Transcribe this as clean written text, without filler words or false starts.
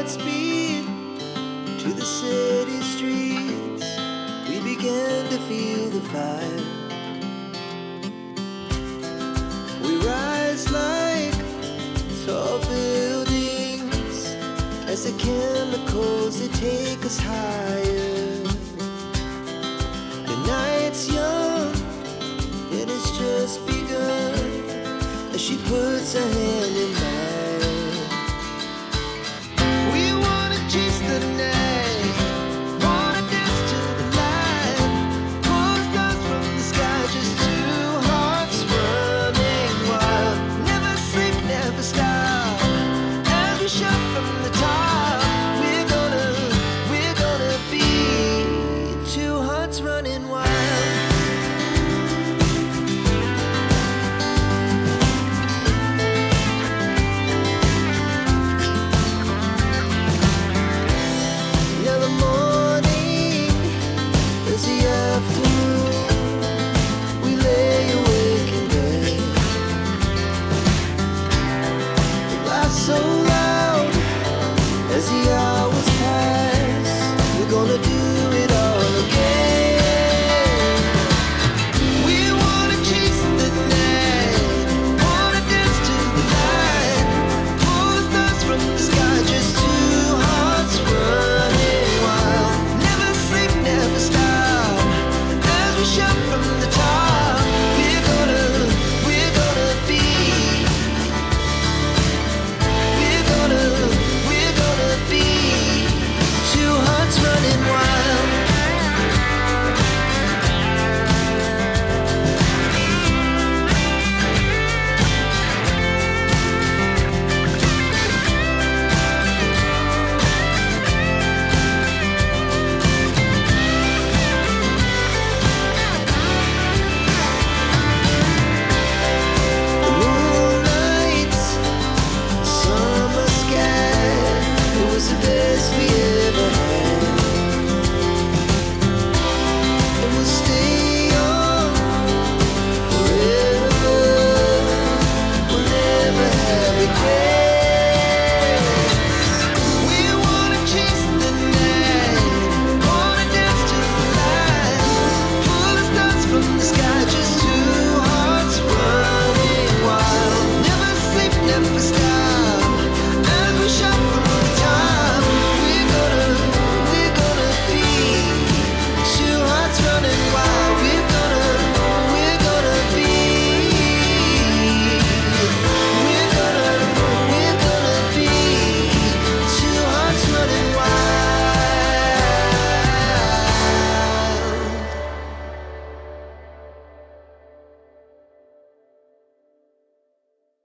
Godspeed to the city streets. We began to feel the fire. We rise like tall buildings as the chemicals, they take us higher. The night's young, it has just begun as she puts her hand in mine. We wanna chase the night, wanna dance to the light, pull stars from the sky, just two hearts running wild. Never sleep, never stop, as we shout from the top. We're gonna be two hearts running wild. So